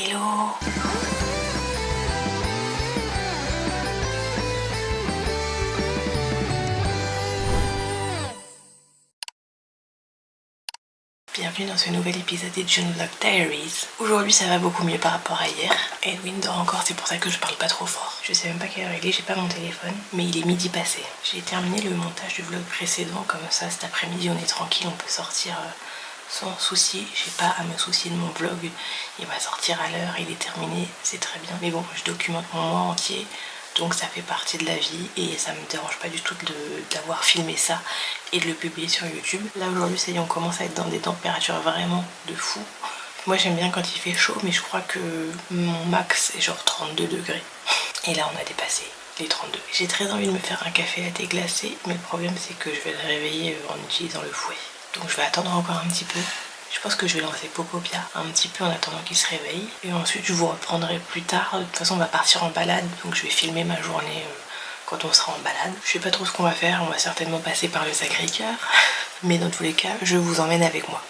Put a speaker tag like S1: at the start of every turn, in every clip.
S1: Hello. Bienvenue dans ce nouvel épisode des June Vlog Diaries. Aujourd'hui ça va beaucoup mieux par rapport à hier. Edwin dort encore, c'est pour ça que je parle pas trop fort. Je sais même pas quelle heure il est, j'ai pas mon téléphone, mais il est midi passé. J'ai terminé le montage du vlog précédent, comme ça cet après-midi on est tranquille, on peut sortir sans souci. J'ai pas à me soucier de mon vlog, il va sortir à l'heure, il est terminé, c'est très bien. Mais bon, je documente mon mois entier. Donc ça fait partie de la vie et ça me dérange pas du tout d'avoir filmé ça et de le publier sur YouTube. Là aujourd'hui ça y est, on commence à être dans des températures vraiment de fou. Moi j'aime bien quand il fait chaud, mais je crois que mon max est genre 32 degrés. Et là on a dépassé les 32. J'ai très envie de me faire un café latte glacé, mais le problème c'est que je vais le réveiller en utilisant le fouet. Donc je vais attendre encore un petit peu. Je pense que je vais lancer Popopia un petit peu en attendant qu'il se réveille. Et ensuite je vous reprendrai plus tard. De toute façon on va partir en balade, donc je vais filmer ma journée quand on sera en balade. Je sais pas trop ce qu'on va faire, on va certainement passer par le Sacré-Cœur. Mais dans tous les cas, je vous emmène avec moi.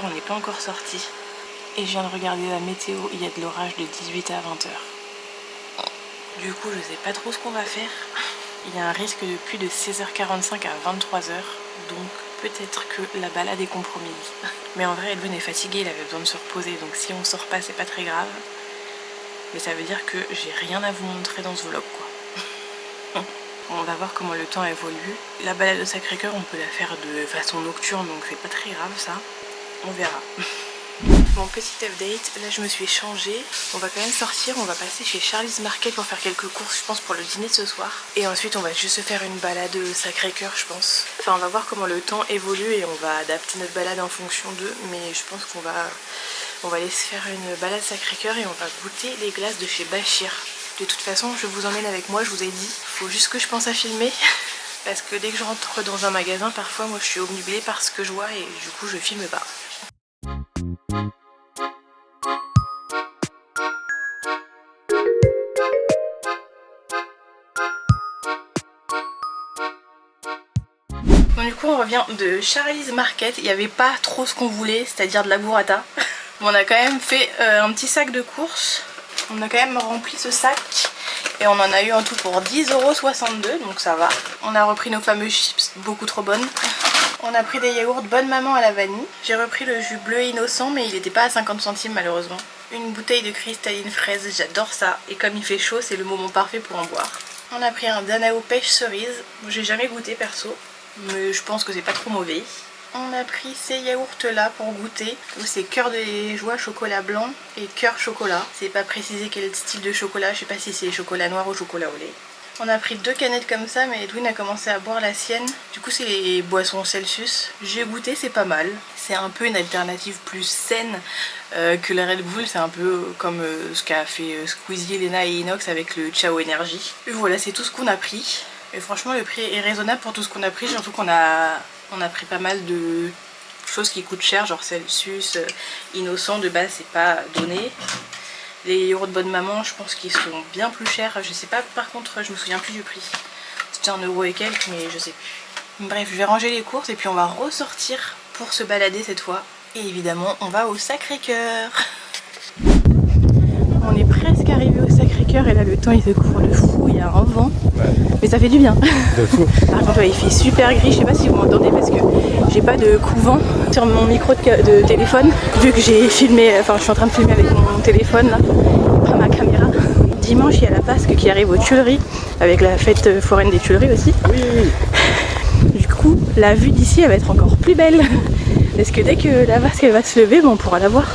S1: On n'est pas encore sorti et je viens de regarder la météo, il y a de l'orage de 18 à 20h. Du coup je sais pas trop ce qu'on va faire. Il y a un risque de pluie de 16h45 à 23h, donc peut-être que la balade est compromise. Mais en vrai Edwin est fatigué, il avait besoin de se reposer, donc si on sort pas c'est pas très grave. Mais ça veut dire que j'ai rien à vous montrer dans ce vlog quoi. On va voir comment le temps évolue. La balade au Sacré-Cœur on peut la faire de façon nocturne, donc c'est pas très grave ça. On verra. Bon, petit update, là je me suis changée. On va quand même sortir, on va passer chez Charlie's Market pour faire quelques courses, je pense, pour le dîner de ce soir. Et ensuite on va juste se faire une balade au Sacré-Cœur, je pense. Enfin on va voir comment le temps évolue et on va adapter notre balade en fonction d'eux. Mais je pense qu'on va aller se faire une balade Sacré-Cœur et on va goûter les glaces de chez Bachir. De toute façon je vous emmène avec moi, je vous ai dit. Faut juste que je pense à filmer. Parce que dès que je rentre dans un magasin, parfois moi je suis obnubilée par ce que je vois et du coup je filme pas. Bon, du coup on revient de Charlie's Market, il n'y avait pas trop ce qu'on voulait, c'est-à-dire de la burrata. Bon, on a quand même fait un petit sac de courses, on a quand même rempli ce sac et on en a eu en tout pour 10,62 €, donc ça va. On a repris nos fameux chips, beaucoup trop bonnes. On a pris des yaourts Bonne Maman à la vanille. J'ai repris le jus bleu innocent mais il n'était pas à 50 centimes malheureusement. Une bouteille de cristalline fraise, j'adore ça. Et comme il fait chaud, c'est le moment parfait pour en boire. On a pris un Danao pêche cerise. J'ai jamais goûté perso, mais je pense que c'est pas trop mauvais. On a pris ces yaourts là pour goûter. C'est cœur des joies chocolat blanc et cœur chocolat. C'est pas précisé quel style de chocolat, je sais pas si c'est chocolat noir ou chocolat au lait. On a pris 2 canettes comme ça, mais Edwin a commencé à boire la sienne. Du coup c'est les boissons Celsius. J'ai goûté, c'est pas mal. C'est un peu une alternative plus saine que la Red Bull. C'est un peu comme ce qu'a fait Squeezie, Lena et Inox avec le Ciao Energy. Et voilà, c'est tout ce qu'on a pris. Et franchement le prix est raisonnable pour tout ce qu'on a pris. Surtout qu'on a pris pas mal de choses qui coûtent cher, genre Celsius, Innocent de base c'est pas donné. Les yaourts de Bonne Maman, je pense qu'ils sont bien plus chers. Je sais pas, par contre, je me souviens plus du prix. C'était 1 € et quelques, mais je sais plus. Bref, je vais ranger les courses et puis on va ressortir pour se balader cette fois. Et évidemment, on va au Sacré-Cœur. On est presque arrivé au Sacré-Cœur et là, le temps il se couvre de fou. Il y a un vent, mais ça fait du bien. De fou. Par contre, ouais, il fait super gris. Je sais pas si vous m'entendez parce que j'ai pas de couvent sur mon micro de téléphone. Vu que j'ai filmé, enfin, je suis en train de filmer avec mon téléphone là. Ma caméra. Dimanche il y a la Pasque qui arrive aux Tuileries avec la fête foraine des Tuileries aussi. Oui, oui. Du coup la vue d'ici elle va être encore plus belle parce que dès que la vasque elle va se lever, bon, on pourra la voir.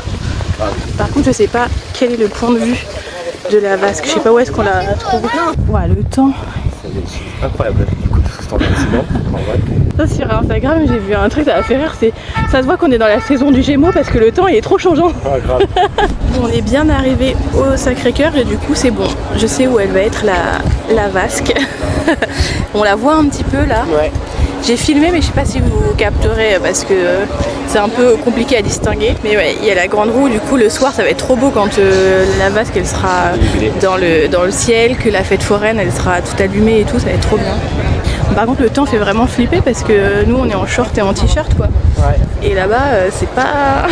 S1: Par contre je sais pas quel est le point de vue de la vasque, je sais pas où est-ce qu'on la trouve. Ouais, le temps
S2: c'est incroyable.
S1: Sur Instagram j'ai vu un truc, ça m'a fait rire, ça se voit qu'on est dans la saison du Gémeaux parce que le temps il est trop changeant.
S2: Ah, grave.
S1: On est bien arrivé au Sacré-Cœur et du coup c'est bon, je sais où elle va être la vasque. On la voit un petit peu là.
S2: Ouais.
S1: J'ai filmé mais je sais pas si vous capterez parce que c'est un peu compliqué à distinguer. Mais ouais, il y a la grande roue, du coup le soir ça va être trop beau quand la vasque elle sera dans le ciel, que la fête foraine elle sera toute allumée et tout, ça va être trop bien. Par contre le temps fait vraiment flipper parce que nous on est en short et en t-shirt quoi.
S2: Ouais.
S1: Et là-bas c'est pas...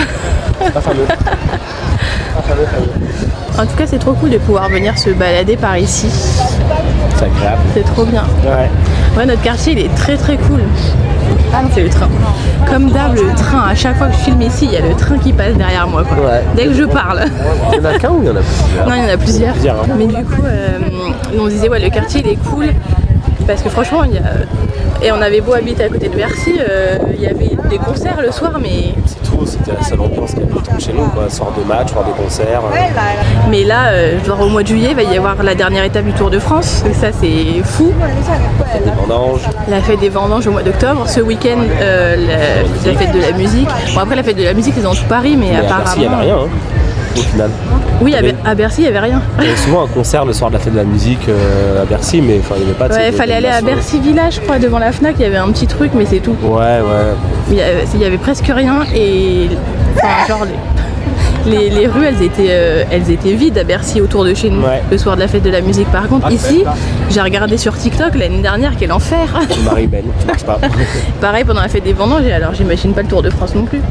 S2: Pas fameux. Pas fameux.
S1: En tout cas c'est trop cool de pouvoir venir se balader par ici.
S2: C'est agréable.
S1: C'est trop bien.
S2: Ouais.
S1: Ouais, notre quartier il est très très cool. Ah non, c'est le train. Comme d'hab, le train, à chaque fois que je filme ici, il y a le train qui passe derrière moi quoi. Ouais. Dès que je parle.
S2: Il y en a qu'un ou il y en a plusieurs?
S1: Non, il y en a plusieurs.
S2: Hein.
S1: Mais du coup, on se disait ouais, le quartier il est cool. Parce que franchement, et on avait beau habiter à côté de Bercy, il y avait des concerts le soir, mais...
S2: C'est tout, c'était la seule ambiance qu'il y avait chez nous, quoi. Soir de match, soir de concert.
S1: Mais là, genre au mois de juillet, il va y avoir la dernière étape du Tour de France. Et ça, c'est fou.
S2: La fête des vendanges.
S1: La fête des vendanges au mois d'octobre. Ce week-end, la fête de la musique. Bon, après, la fête de la musique, c'est dans tout Paris, mais apparemment...
S2: À Bercy, il n'y avait rien, hein, au final.
S1: Oui, à Bercy, il n'y avait rien.
S2: Il y avait souvent un concert le soir de la fête de la musique à Bercy, mais il n'y avait pas de...
S1: Ouais, il fallait aller à Bercy Village, je crois, devant la Fnac, il y avait un petit truc, mais c'est tout.
S2: Ouais.
S1: Il y avait presque rien et... Enfin, genre... Les rues, elles étaient vides à Bercy autour de chez nous, le soir de la fête de la musique. Par contre, ici, j'ai regardé sur TikTok l'année dernière, quel enfer.
S2: Marie-Belle, tu marches pas.
S1: Pareil pendant la fête des vendanges, alors j'imagine pas le Tour de France non plus.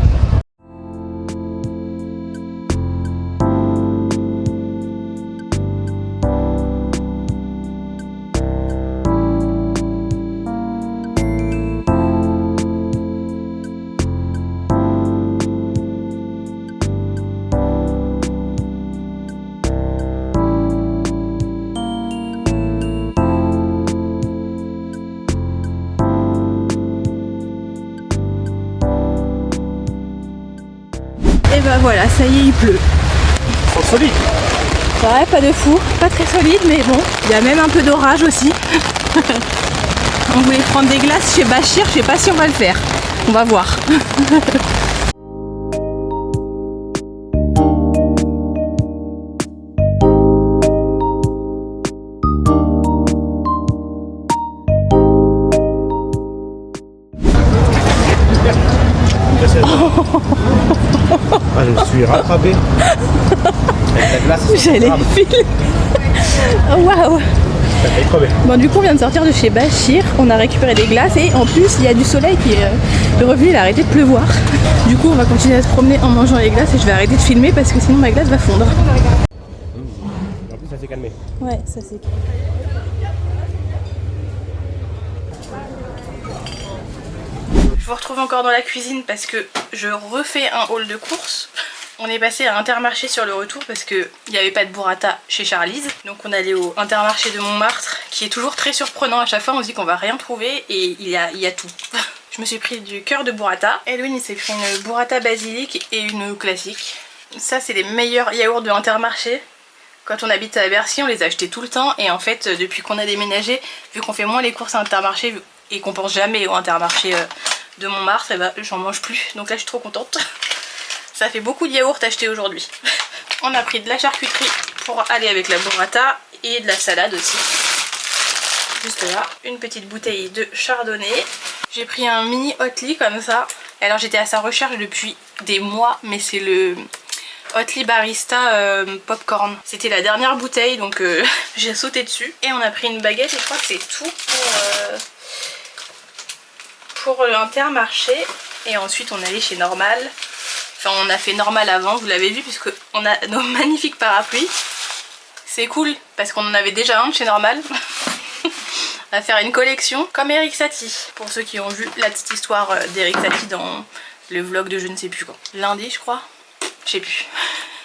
S1: Et bah voilà, ça y est, il pleut.
S2: Trop solide.
S1: Ouais, pas de fou, pas très solide, mais bon, il y a même un peu d'orage aussi. On voulait prendre des glaces chez Bachir, je sais pas si on va le faire. On va voir.
S2: Ah, je me suis rattrapé. Avec la glace.
S1: J'allais filer. Oh waouh.
S2: Ça fait crever.
S1: Bon, du coup on vient de sortir de chez Bachir, on a récupéré des glaces et en plus il y a du soleil qui est revenu, il a arrêté de pleuvoir. Du coup on va continuer à se promener en mangeant les glaces et je vais arrêter de filmer parce que sinon ma glace va fondre.
S2: En plus ça s'est calmé.
S1: Ouais, ça c'est... Je vous retrouve encore dans la cuisine parce que je refais un haul de courses. On est passé à Intermarché sur le retour parce qu'il n'y avait pas de burrata chez Charly's. Donc on allait au Intermarché de Montmartre qui est toujours très surprenant. À chaque fois on se dit qu'on va rien trouver et il y a tout. Je me suis pris du cœur de burrata. Edwin il s'est pris une burrata basilic et une classique. Ça c'est les meilleurs yaourts de Intermarché. Quand on habite à Bercy on les achetait tout le temps et en fait depuis qu'on a déménagé, vu qu'on fait moins les courses à Intermarché et qu'on pense jamais au Intermarché de Montmartre, et ben j'en mange plus. Donc là je suis trop contente. Ça fait beaucoup de yaourts achetés aujourd'hui. On a pris de la charcuterie pour aller avec la burrata et de la salade aussi. Juste là, une petite bouteille de chardonnay. J'ai pris un mini Oatly comme ça. Alors j'étais à sa recherche depuis des mois, mais c'est le Oatly Barista Popcorn. C'était la dernière bouteille, donc j'ai sauté dessus. Et on a pris une baguette et je crois que c'est tout pour l'Intermarché. Et ensuite on est allé chez Normal. Enfin on a fait Normal avant, vous l'avez vu, puisque on a nos magnifiques parapluies. C'est cool parce qu'on en avait déjà un de chez Normal. On va faire une collection comme Eric Satie. Pour ceux qui ont vu la petite histoire d'Eric Satie dans le vlog de je ne sais plus quand. Lundi je crois. Je sais plus.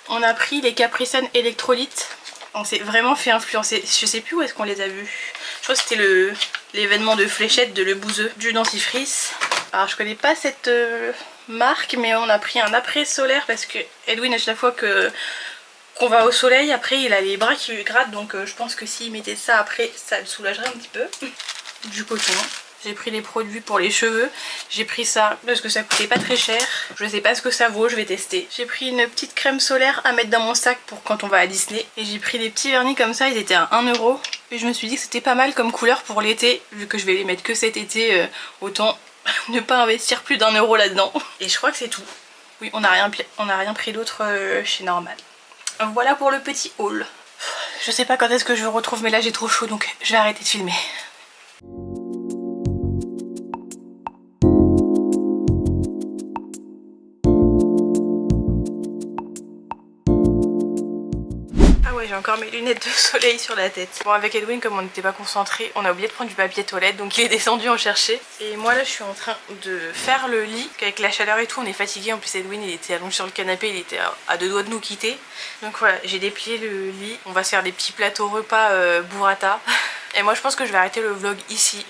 S1: On a pris les Capri Sun électrolytes. On s'est vraiment fait influencer. Je sais plus où est-ce qu'on les a vus. Je crois que c'était l'événement de Fléchette de Le Bouzeux du dentifrice. Alors je connais pas cette marque, mais on a pris un après solaire parce que Edwin à chaque fois qu'on va au soleil, après il a les bras qui lui grattent, donc je pense que s'il mettait ça après ça le soulagerait un petit peu. Du coton. J'ai pris les produits pour les cheveux. J'ai pris ça parce que ça coûtait pas très cher. Je sais pas ce que ça vaut, je vais tester. J'ai pris une petite crème solaire à mettre dans mon sac pour quand on va à Disney. Et j'ai pris des petits vernis comme ça, ils étaient à 1 €. Et je me suis dit que c'était pas mal comme couleur pour l'été, vu que je vais les mettre que cet été, autant ne pas investir plus d'1 euro là-dedans. Et je crois que c'est tout. Oui, on n'a rien pris d'autre chez Normal. Voilà pour le petit haul. Je sais pas quand est-ce que je vous retrouve, mais là j'ai trop chaud, donc je vais arrêter de filmer. J'ai encore mes lunettes de soleil sur la tête. Bon, avec Edwin, comme on n'était pas concentré, on a oublié de prendre du papier toilette, donc il est descendu en chercher. Et moi là je suis en train de faire le lit. Avec la chaleur et tout, on est fatigué. En plus Edwin il était allongé sur le canapé, il était à 2 doigts de nous quitter. Donc voilà, j'ai déplié le lit. On va se faire des petits plateaux repas burrata. Et moi je pense que je vais arrêter le vlog ici,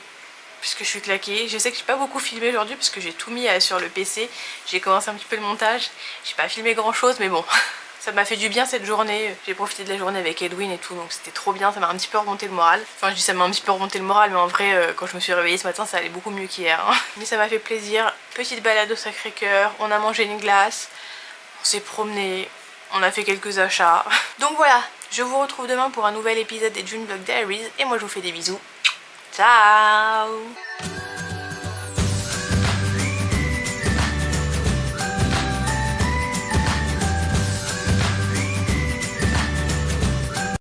S1: puisque je suis claquée. Je sais que j'ai pas beaucoup filmé aujourd'hui parce que j'ai tout mis sur le PC. J'ai commencé un petit peu le montage. J'ai pas filmé grand chose, mais bon. Ça m'a fait du bien cette journée, j'ai profité de la journée avec Edwin et tout, donc c'était trop bien, ça m'a un petit peu remonté le moral. Enfin je dis ça m'a un petit peu remonté le moral, mais en vrai quand je me suis réveillée ce matin ça allait beaucoup mieux qu'hier. Hein. Mais ça m'a fait plaisir, petite balade au Sacré-Cœur, on a mangé une glace, on s'est promené, on a fait quelques achats. Donc voilà, je vous retrouve demain pour un nouvel épisode des June Vlog Diaries et moi je vous fais des bisous. Ciao.